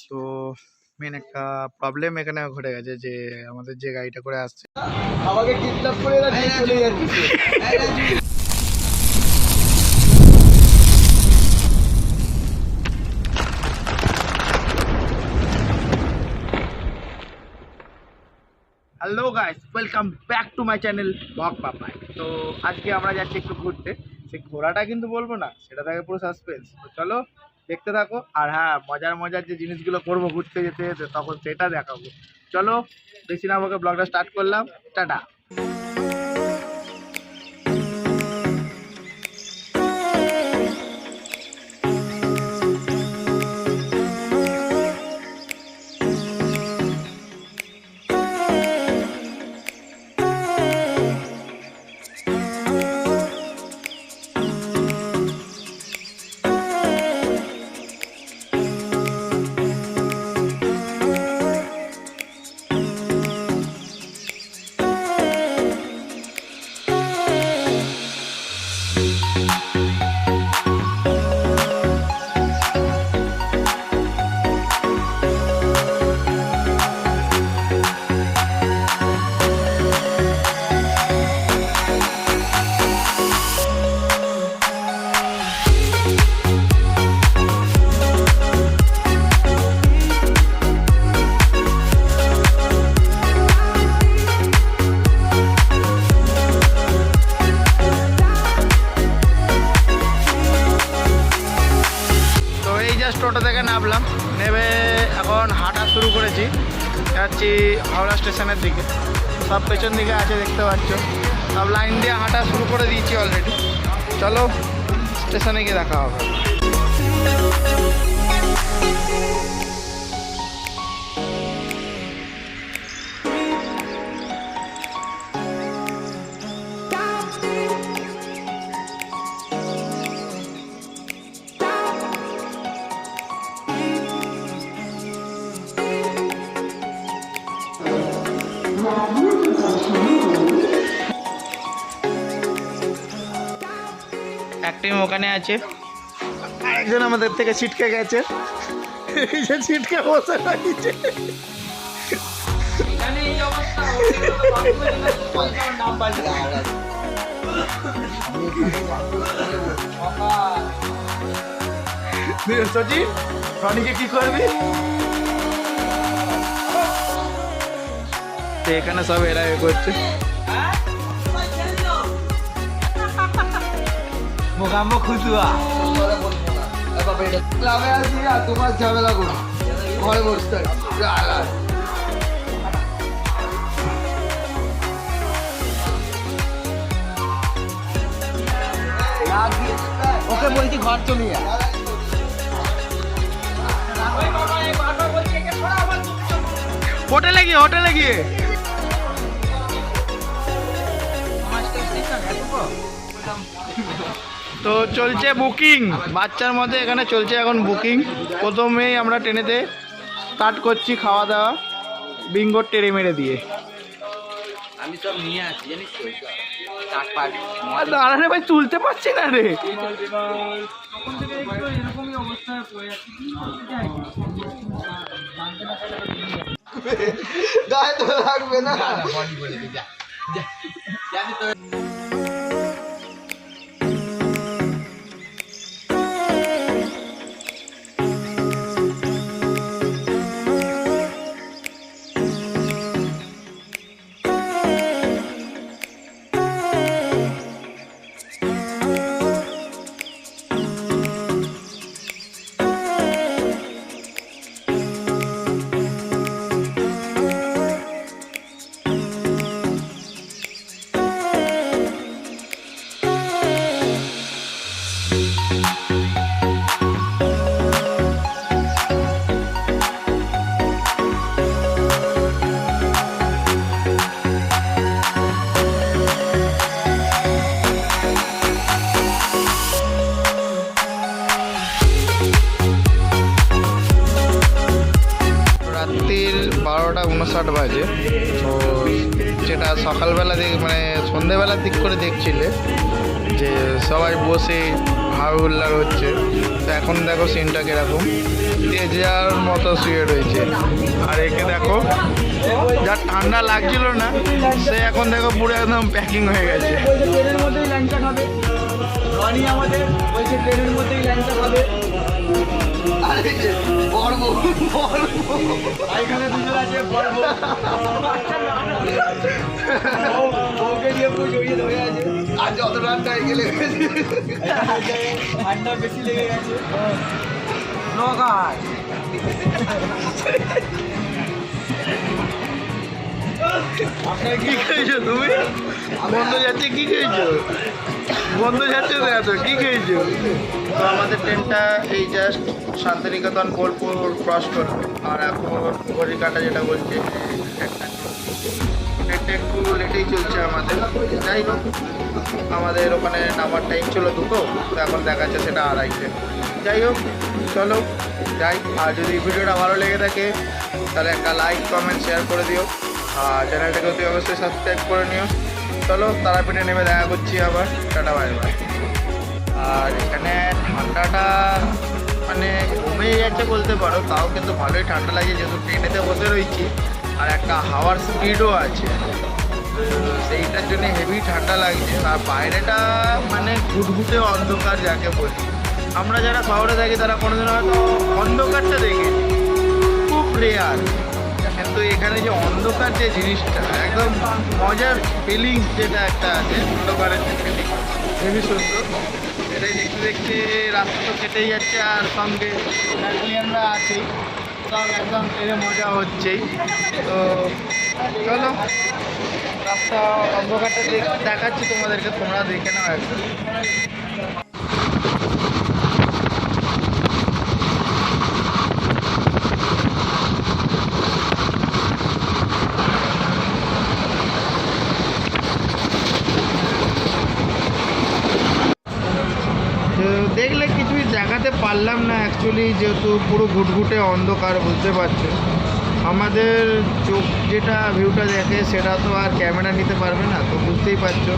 তো মেন একটা প্রবলেম এখানে ঘটে গেছে যে আমাদের যে গাড়িটা করে আসছে আমাকে কিডন্যাপ করে এরা নিয়ে চলে যাচ্ছে। Hello guys, welcome back to my channel blog Papai. তো আজকে আমরা যাচ্ছি একটু ঘুরতে। সেই ঘোরাটা কিন্তু বলবো না, সেটা থাকে পুরো সাসপেন্স। তো চলো দেখতে থাকো। আর হ্যাঁ, মজার মজার যে জিনিসগুলো করবো ঘুরতে যেতে যেতে, তখন সেটা দেখাবো। চলো বেশি না বকে ব্লগটা স্টার্ট করলাম। টাটা। টোটো থেকে নামলাম, নেমে এখন হাঁটা শুরু করেছি। যাচ্ছি হাওড়া স্টেশনের দিকে। সব পেছন দিকে আছে, দেখতে পাচ্ছ। সব লাইন দিয়ে হাঁটা শুরু করে দিয়েছি অলরেডি। চলো স্টেশনে গিয়ে দেখা হবে। একটি ওখানে আছে, আরেকজন আমাদের থেকে ছিটকে গেছে। এই যে ছিটকে বসে রয়েছে। সচি রনিকে কি করবি? এখানে সব এরা করছে। মোকাম্ম খুদুয়া ক্লাবে আসি আর তোমার ঝামেলা করো, ঘরে বসতে ওকে বলছি ঘর চলে যা। হোটেলে গিয়ে তো চলছে বুকিং। বাচ্চার মধ্যে এখানে চলছে এখন বুকিং। প্রথমেই আমরা ট্রেনেতে স্টার্ট করছি খাওয়া দাওয়া বিঙ্গোর টেরে মেরে দিয়ে। আমি সব নিয়ে আসি জানিস তো, দাঁড়ানে ভাই তুলতে পারছি না রে। গায়ে তো লাগবে না। রাত্রির 12:59 বাজে। তো যেটা সকালবেলা মানে সন্ধেবেলার দিক করে দেখছিলে, যে সবাই বসে হাই হুল্লার হচ্ছে। তো এখন দেখো সিনটা কিরকম, যে যার মতো শুয়ে রয়েছে। আর একে দেখো, যার ঠান্ডা লাগছিল না সে এখন দেখো পুরো একদম প্যাকিং হয়ে গেছে। ট্রেনের মধ্যেই ল্যাংচা খাবে, রনি আমাদের বলছে ট্রেনের মধ্যেই ল্যাংচা খাবে। এখানে দুজন আছে, বউকে দিয়ে পুরো জড়িয়ে ধরে আছে। আর যত ঠান্ডা গেলে ঠান্ডা বেশি লেগে গেছে। কি খেয়েছো তুমি? বন্ধ যাচ্ছে, কি খেয়েছো? বন্ধ যাচ্ছে তো এত, কি খেয়েছো? তো আমাদের ট্রেনটা এই জাস্ট শান্তিনিকেতন বোলপুর ক্রস করবে। আর এখন ঘড়ির কাঁটা যেটা বলছে ট্রেনটা একটু লেটেই চলছে আমাদের। যাই হোক, আমাদের ওখানে নামার টাইম ছিল 2টো, তো এখন দেখাচ্ছে সেটা 2:30। যাই হোক, চলো যাই। আর যদি ভিডিওটা ভালো লেগে থাকে তাহলে একটা লাইক কমেন্ট শেয়ার করে দিও, আর চ্যানেলটাকে অতি অবশ্যই সাবস্ক্রাইব করে নিও। চলো তারাপীঠে নেমে দেখা করছি আবার। Tata, bye bye. আর এখানে ঠান্ডাটা মানে কমে যাচ্ছে বলতে পারো, তাও কিন্তু ভালোই ঠান্ডা লাগে যেহেতু ট্রেনেতে বসে রয়েছি আর একটা হাওয়ার স্পিডও আছে। তো সেইটার জন্য হেভি ঠান্ডা লাগছে। আর বাইরেটা মানে ঘুটঘুটে অন্ধকার যাকে বলি। আমরা যারা শহরে থাকি তারা কোনোদিন হয়তো অন্ধকারটা দেখি, খুব রেয়ার। কিন্তু এখানে যে অন্ধকার যে জিনিসটা, একদম মজার ফিলিংস যেটা একটা আছে অন্ধকারের যে ফিলিং, হেভি সুন্দর। এটাই দেখতে দেখতে রাস্তা তো কেটেই যাচ্ছে, আর সঙ্গে ব্যাটালিয়ানরা আছেই, সব একদম ট্রেনে মজা হচ্ছেই। তো চলো রাস্তা অন্ধকারটা দেখাচ্ছি তোমাদেরকে, তোমরা দেখে নাও একদম। দেখলে কিছুই দেখাতে পারলাম না অ্যাকচুয়ালি, যেহেতু পুরো ঘুটঘুটে অন্ধকার, বুঝতে পারছো। আমাদের চোখ যেটা ভিউটা দেখে সেটা তো আর ক্যামেরা নিতে পারবে না, তো বুঝতেই পারছো।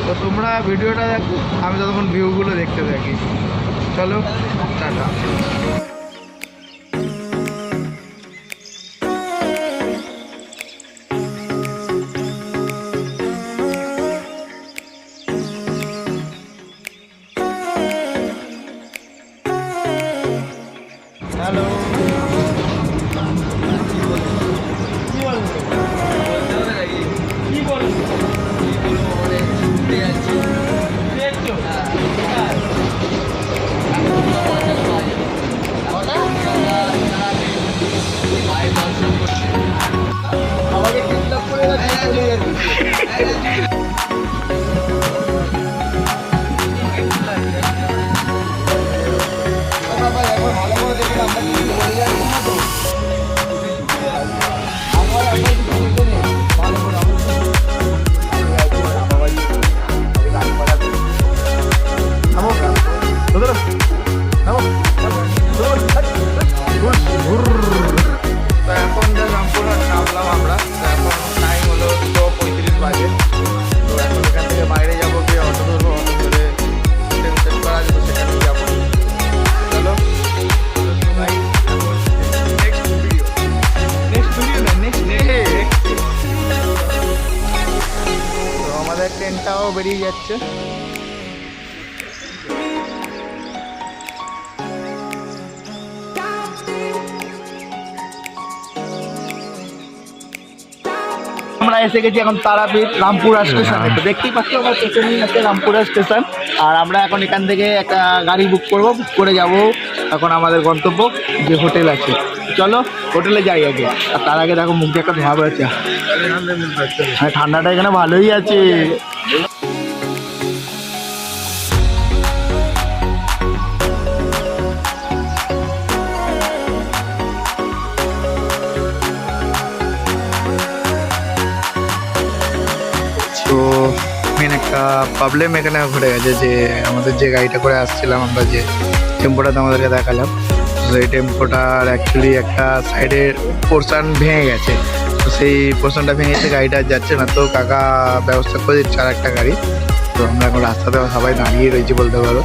তো তোমরা ভিডিওটা দেখো, আমি ততক্ষণ ভিউগুলো দেখতে থাকি। চলো টাটা। হ্যালো, কি বলবো? আমাকে কিডন্যাপ করে চলে যাচ্ছে। বাবা একবার ভালো করে দেখুন, আমরা কি বলে যাচ্ছি না তো। আমার কিছু বলতে নেই, ভালো করে তো এখন যে রামপুরহাট নামলাম আমরা। তো এখন টাইম হলো 2:35 বাজে। তো এখন এখান থেকে বাইরে যাবো, গিয়ে অটো ধরবো, অটো ধরে ট্রেন সেট করা যাবে, সেখানে যাবো। চলো নেক্সট ভিডিও না নেক্সট ডে। তো আমাদের ট্রেনটাও বেরিয়ে যাচ্ছে। আমরা এসে গেছি এখন তারাপীঠ রামপুরহাট স্টেশনে। তো দেখতেই পাচ্ছ আমার পেছনেই আছে রামপুরহাট স্টেশন। আর আমরা এখন এখান থেকে একটা গাড়ি বুক করব, বুক করে যাব এখন আমাদের গন্তব্য যে হোটেল আছে। চলো হোটেলে যাই আগে। আর তার আগে দেখো মুখ দিয়ে একটা ধোঁয়া বেরোচ্ছে। হ্যাঁ, ঠান্ডাটা এখানে ভালোই আছে। তো মেন একটা প্রবলেম এখানে ঘটে গেছে, যে আমাদের যে গাড়িটা করে আসছিলাম আমরা, যে টেম্পোটাতে আমাদেরকে দেখালাম, তো এই টেম্পোটার অ্যাকচুয়ালি একটা সাইডের পোর্শন ভেঙে গেছে। তো সেই পোর্শনটা ভেঙে গেছে, গাড়িটা যাচ্ছে না। তো কাকা ব্যবস্থা করে দিচ্ছে আর একটা গাড়ি। তো আমরা এখন রাস্তাতে সবাই দাঁড়িয়ে রয়েছি বলতে পারো,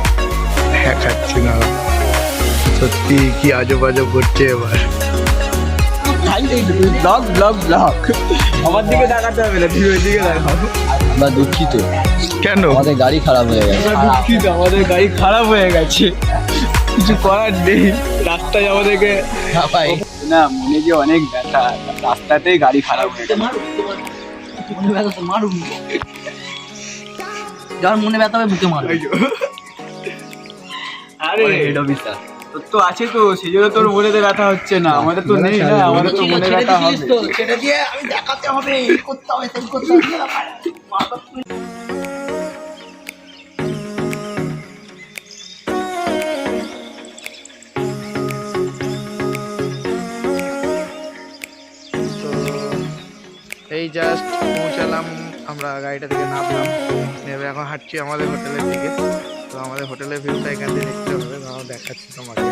দেখাচ্ছি না সত্যি কি আজব আজব করছে এবার। ব্লগ ব্লগ ব্লগ আমার দিকে দেখাতে হবে না, তুমি ওই দিকে দেখাও। আমরা দুঃখিত, কেন? আমাদের গাড়ি খারাপ হয়ে গেছে। আমরা দুঃখিত, আমাদের গাড়ি খারাপ হয়ে গেছে, কিছু করার নেই। রাস্তায় আমাদেরকে না, মনে যে অনেক ব্যথা, রাস্তাতেই গাড়ি খারাপ হয়ে গেছে। যার মনে ব্যথা হবে বুকে মারো। আরে হেড অফিসার তোর তো আছে তো, সেই জন্য তোর মনেতে ব্যথা হচ্ছে না, আমাদের তো নেই না, আমাদের তো মনে ব্যথা হবে। ছেড়ে দিয়ে আমি দেখাতে হবে, এই করতে হবে, সেই করতে হবে। তো এই জাস্ট পৌঁছালাম, আমরা গাড়িটা থেকে নামলাম, নেমে এখন হাঁটছি আমাদের হোটেলের দিকে। তো আমাদের হোটেলের ভিউটা এখান থেকে দেখতে হবে, দেখাচ্ছি তোমাকে।